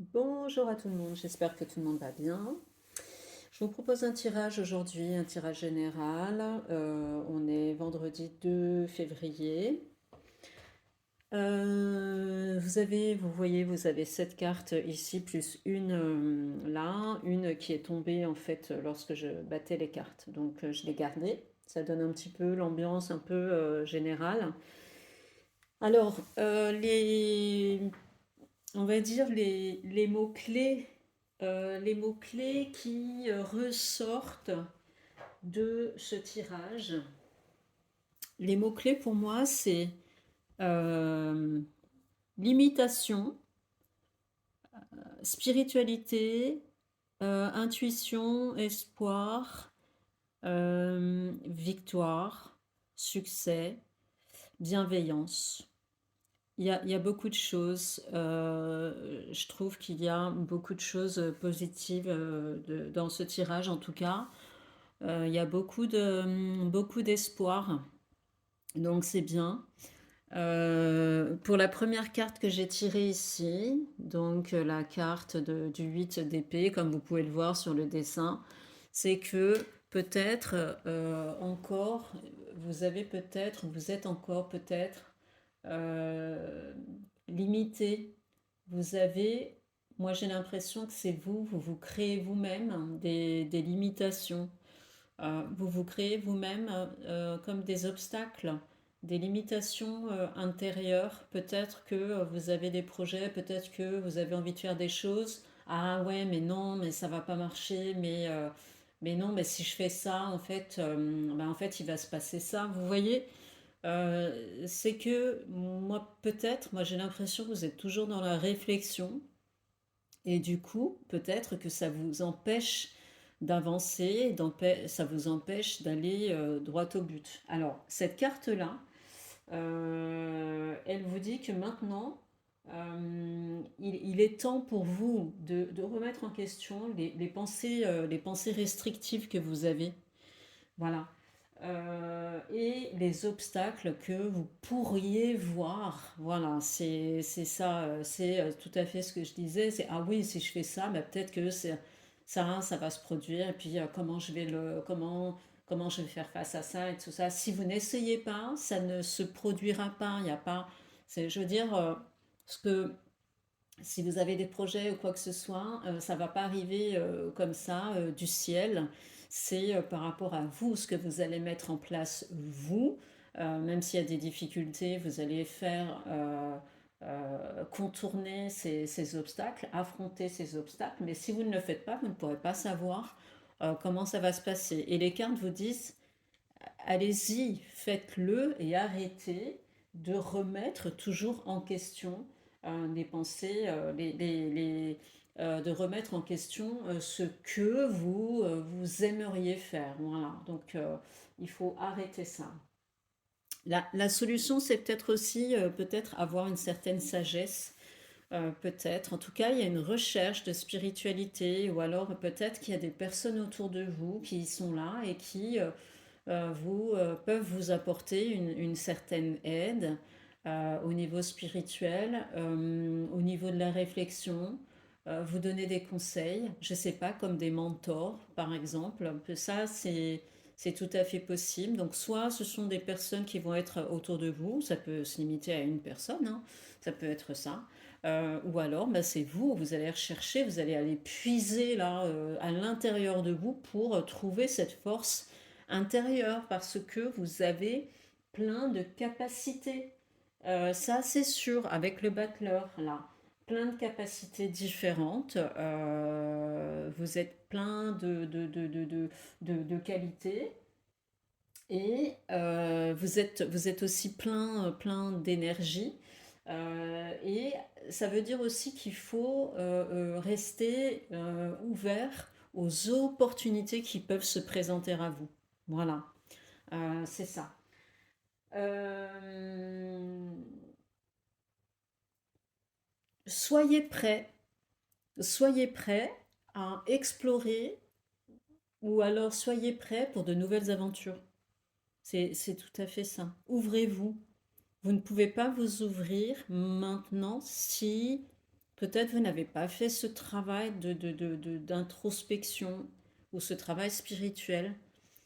Bonjour à tout le monde, j'espère que tout le monde va bien. Je vous propose un tirage aujourd'hui, un tirage général. On est vendredi 2 février. Vous voyez, vous avez 7 cartes ici, plus une là, une qui est tombée en fait lorsque je battais les cartes. Donc je l'ai gardée. Ça donne un petit peu l'ambiance un peu générale. Alors, on va dire les mots-clés qui ressortent de ce tirage. Les mots-clés pour moi, c'est euh, limitation, spiritualité, intuition, espoir, victoire, succès, bienveillance. Il y a beaucoup de choses. Je trouve qu'il y a beaucoup de choses positives dans ce tirage, en tout cas. Il y a beaucoup d'espoir, donc c'est bien. Pour la première carte que j'ai tirée ici, donc la carte du 8 d'épée, comme vous pouvez le voir sur le dessin, c'est que peut-être encore, vous êtes encore peut-être euh, limité. Vous avez, moi j'ai l'impression que c'est vous créez vous-même des limitations. Vous vous créez vous-même comme des obstacles, des limitations intérieures. Peut-être que vous avez des projets, peut-être que vous avez envie de faire des choses. Ah ouais, mais non, mais ça va pas marcher, mais non, mais si je fais ça, en fait, il va se passer ça. Vous voyez, c'est que moi j'ai l'impression que vous êtes toujours dans la réflexion et du coup, peut-être que ça vous empêche d'avancer, ça vous empêche d'aller droit au but. Alors, cette carte-là, elle vous dit que maintenant, il est temps pour vous de remettre en question les pensées restrictives que vous avez. Voilà. Et les obstacles que vous pourriez voir. Voilà, c'est ça, c'est tout à fait ce que je disais. C'est ah oui, si je fais ça, bah, peut-être que ça va se produire. Et puis comment je vais faire face à ça et tout ça. Si vous n'essayez pas, ça ne se produira pas. Il y a pas. Je veux dire, ce que si vous avez des projets ou quoi que ce soit, ça ne va pas arriver comme ça du ciel. C'est par rapport à vous, ce que vous allez mettre en place, vous. Même s'il y a des difficultés, vous allez faire contourner ces obstacles, affronter ces obstacles. Mais si vous ne le faites pas, vous ne pourrez pas savoir comment ça va se passer. Et les cartes vous disent, allez-y, faites-le et arrêtez de remettre toujours en question les pensées, de remettre en question ce que vous aimeriez faire. Voilà, donc il faut arrêter ça. La solution, c'est peut-être aussi peut-être avoir une certaine sagesse. Peut-être. En tout cas, il y a une recherche de spiritualité ou alors peut-être qu'il y a des personnes autour de vous qui sont là et qui peuvent vous apporter une certaine aide au niveau spirituel, au niveau de la réflexion, vous donner des conseils, je ne sais pas, comme des mentors par exemple. Ça, c'est tout à fait possible. Donc, soit ce sont des personnes qui vont être autour de vous, ça peut se limiter à une personne, hein, ça peut être ça. Ou alors, bah, c'est vous, vous allez rechercher, vous allez aller puiser là à l'intérieur de vous pour trouver cette force intérieure parce que vous avez plein de capacités. Ça, c'est sûr, avec le battleur, là, plein de capacités différentes. Vous êtes plein de qualités et vous êtes aussi plein d'énergie. Et ça veut dire aussi qu'il faut rester ouvert aux opportunités qui peuvent se présenter à vous. Voilà. C'est ça. Euh, soyez prêts, soyez prêts à explorer ou alors soyez prêts pour de nouvelles aventures. C'est tout à fait ça. Ouvrez-vous. Vous ne pouvez pas vous ouvrir maintenant si Peut-être vous n'avez pas fait ce travail d'introspection ou ce travail spirituel.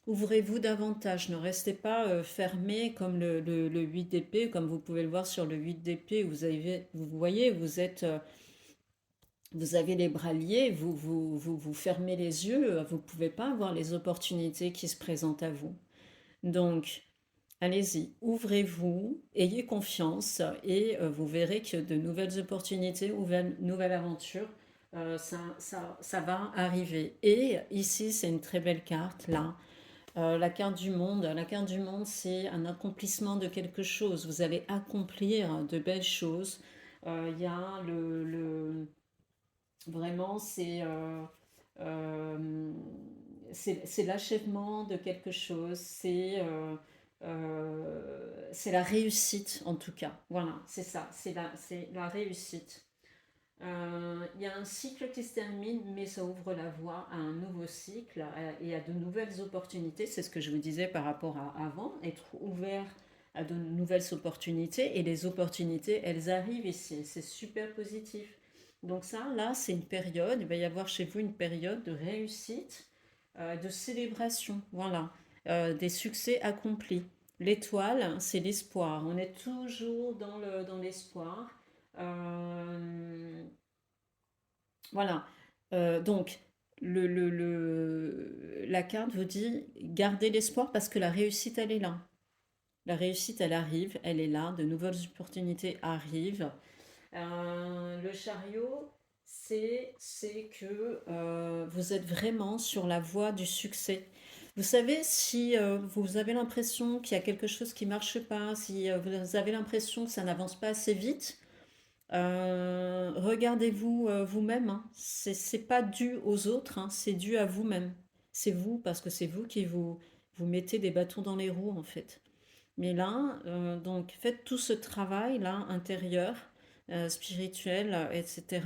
Ouvrez-vous davantage, ne restez pas fermé comme le 8 d'épée, comme vous pouvez le voir sur le 8 d'épée. Vous voyez, vous avez les bras liés, vous fermez les yeux, vous ne pouvez pas avoir les opportunités qui se présentent à vous. Donc, allez-y, ouvrez-vous, ayez confiance et vous verrez que de nouvelles opportunités, nouvelles aventures, ça va arriver. Et ici, c'est une très belle carte, là. La carte du monde. La carte du monde, c'est un accomplissement de quelque chose. Vous allez accomplir de belles choses. Il y a vraiment, euh, c'est l'achèvement de quelque chose. C'est la réussite, en tout cas. Voilà, c'est ça. C'est la réussite. Il y a un cycle qui se termine, mais ça ouvre la voie à un nouveau cycle et à de nouvelles opportunités. C'est ce que je vous disais par rapport à avant, être ouvert à de nouvelles opportunités. Et les opportunités, elles arrivent ici. C'est super positif. Donc ça, là, c'est une période, il va y avoir chez vous une période de réussite, de célébration, voilà, des succès accomplis. L'étoile, c'est l'espoir. On est toujours dans l'espoir. Euh, voilà. Donc, la carte vous dit gardez l'espoir parce que la réussite, elle est là. La réussite, elle arrive, elle est là. De nouvelles opportunités arrivent. Le chariot, c'est que vous êtes vraiment sur la voie du succès. Vous savez, si vous avez l'impression qu'il y a quelque chose qui ne marche pas, si vous avez l'impression que ça n'avance pas assez vite, regardez-vous vous-même, hein. C'est pas dû aux autres, hein, c'est dû à vous-même. C'est vous, parce que c'est vous qui vous mettez des bâtons dans les roues, en fait. Mais là, donc, faites tout ce travail-là, intérieur, spirituel, etc.,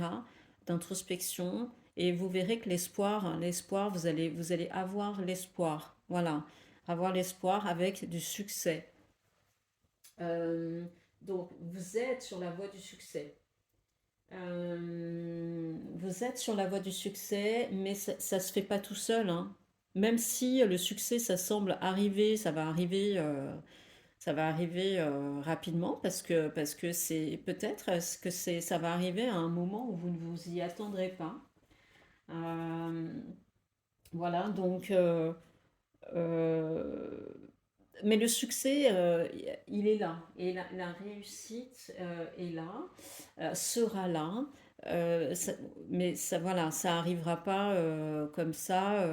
d'introspection, et vous verrez que l'espoir, vous allez avoir l'espoir. Voilà, avoir l'espoir avec du succès. Euh, donc, vous êtes sur la voie du succès. Vous êtes sur la voie du succès, mais ça se fait pas tout seul, hein. Même si le succès, ça semble arriver, ça va arriver rapidement parce que c'est peut-être est-ce que ça va arriver à un moment où vous ne vous y attendrez pas. Euh, voilà, donc euh, mais le succès, il est là et la réussite est là, sera là. Ça- mais ça, voilà, ça arrivera pas comme ça,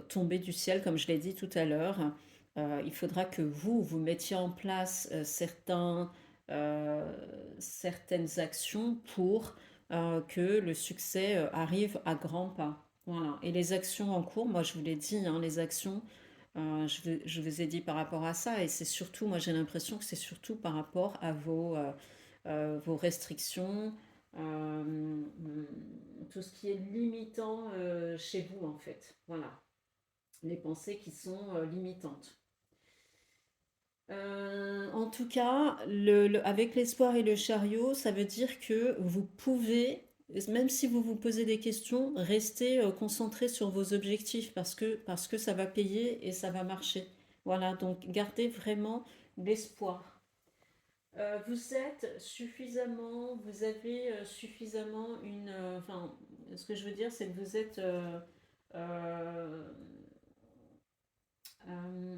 tomber du ciel, comme je l'ai dit tout à l'heure. Il faudra que vous mettiez en place euh, certaines actions pour que le succès arrive à grands pas. Voilà. Et les actions en cours, moi je vous l'ai dit, hein, les actions, je vous ai dit par rapport à ça, et c'est surtout, moi j'ai l'impression que c'est surtout par rapport à vos restrictions, euh, tout ce qui est limitant chez vous en fait. Voilà, les pensées qui sont limitantes. En tout cas, avec l'espoir et le chariot, ça veut dire que vous pouvez, même si vous vous posez des questions, rester concentré sur vos objectifs parce que ça va payer et ça va marcher. Voilà, donc gardez vraiment l'espoir. Vous avez suffisamment enfin, ce que je veux dire, c'est que vous êtes euh, euh,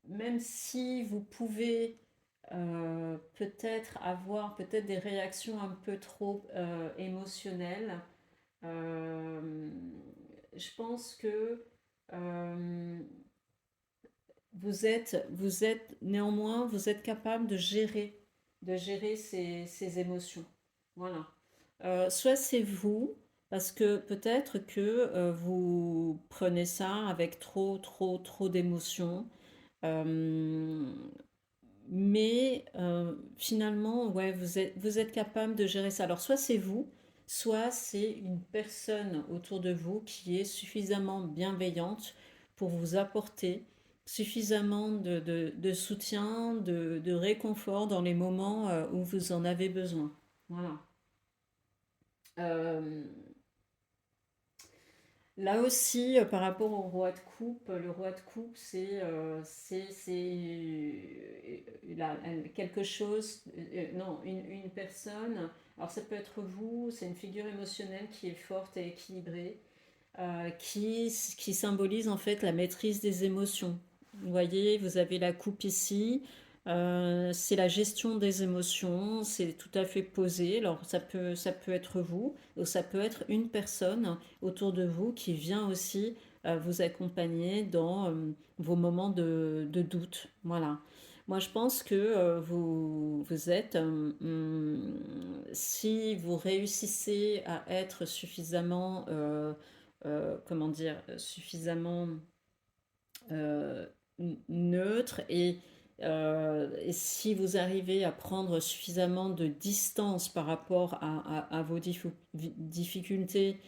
même si vous pouvez peut-être avoir peut-être des réactions un peu trop émotionnelles, euh, je pense que euh, vous êtes néanmoins, vous êtes capable de gérer ces émotions. Voilà. Soit c'est vous, parce que peut-être que vous prenez ça avec trop d'émotions. Euh, mais finalement, ouais, vous êtes capable de gérer ça. Alors, soit c'est vous, soit c'est une personne autour de vous qui est suffisamment bienveillante pour vous apporter suffisamment de soutien, de réconfort dans les moments où vous en avez besoin. Voilà. Euh, Là aussi, par rapport au roi de coupe, le roi de coupe, quelque chose, non, une personne, alors ça peut être vous, c'est une figure émotionnelle qui est forte et équilibrée, qui symbolise en fait la maîtrise des émotions. Vous voyez, vous avez la coupe ici, c'est la gestion des émotions, c'est tout à fait posé. Alors ça peut être vous, ou ça peut être une personne autour de vous qui vient aussi vous accompagner dans vos moments de doute. Voilà. Moi, je pense que vous êtes, si vous réussissez à être suffisamment comment dire, suffisamment euh, neutre et si vous arrivez à prendre suffisamment de distance par rapport à vos difficultés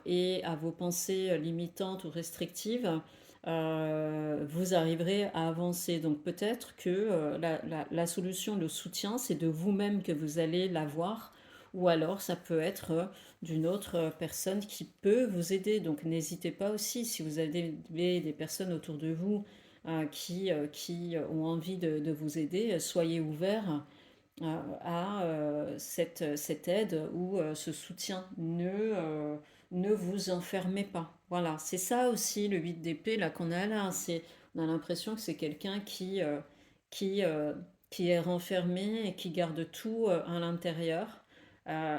et à vos pensées limitantes ou restrictives, vous arriverez à avancer. Donc peut-être que la solution, le soutien, c'est de vous-même que vous allez l'avoir, ou alors ça peut être d'une autre personne qui peut vous aider. Donc n'hésitez pas aussi, si vous avez des personnes autour de vous qui ont envie de vous aider, soyez ouverts à cette aide ou ce soutien. Ne vous enfermez pas. Voilà, c'est ça aussi le 8 d'épée là qu'on a là. On a l'impression que c'est quelqu'un qui, euh, qui est renfermé et qui garde tout à l'intérieur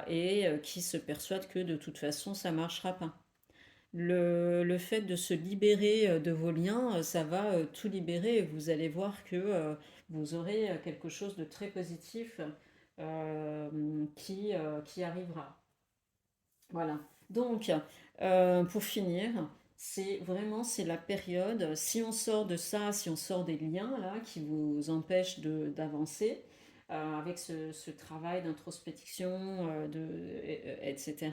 et qui se persuade que de toute façon ça marchera pas. Le fait de se libérer de vos liens, ça va tout libérer et vous allez voir que vous aurez quelque chose de très positif qui arrivera. Voilà. Donc, pour finir, c'est la période. Si on sort de ça, si on sort des liens là qui vous empêchent d'avancer avec ce travail d'introspection, etc.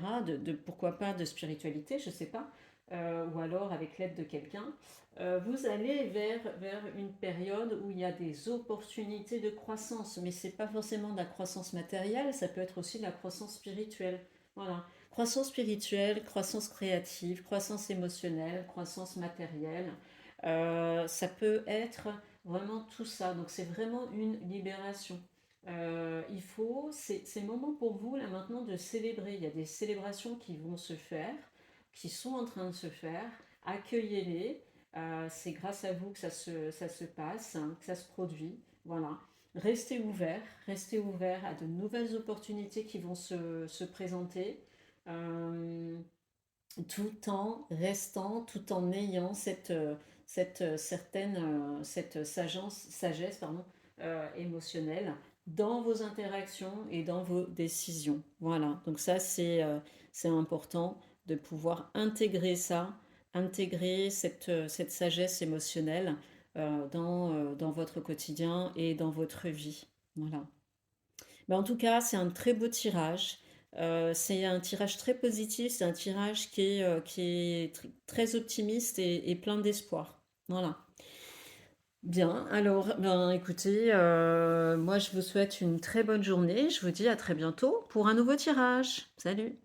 Pourquoi pas de spiritualité, je sais pas, ou alors avec l'aide de quelqu'un. Vous allez vers une période où il y a des opportunités de croissance, mais c'est pas forcément de la croissance matérielle, ça peut être aussi de la croissance spirituelle. Voilà. Croissance spirituelle, croissance créative, croissance émotionnelle, croissance matérielle. Ça peut être vraiment tout ça. Donc c'est vraiment une libération. C'est le moment pour vous là maintenant de célébrer. Il y a des célébrations qui vont se faire, qui sont en train de se faire. Accueillez-les. C'est grâce à vous que ça se passe, hein, que ça se produit. Voilà. Restez ouvert à de nouvelles opportunités qui vont se présenter euh, tout en restant, tout en ayant cette sagesse pardon, émotionnelle dans vos interactions et dans vos décisions. Voilà, donc ça c'est important de pouvoir intégrer ça, intégrer cette sagesse émotionnelle dans votre quotidien et dans votre vie. Voilà. Mais en tout cas, c'est un très beau tirage. C'est un tirage très positif, c'est un tirage qui est très optimiste et plein d'espoir. Voilà. Bien, alors, ben, écoutez, moi je vous souhaite une très bonne journée. Je vous dis à très bientôt pour un nouveau tirage. Salut!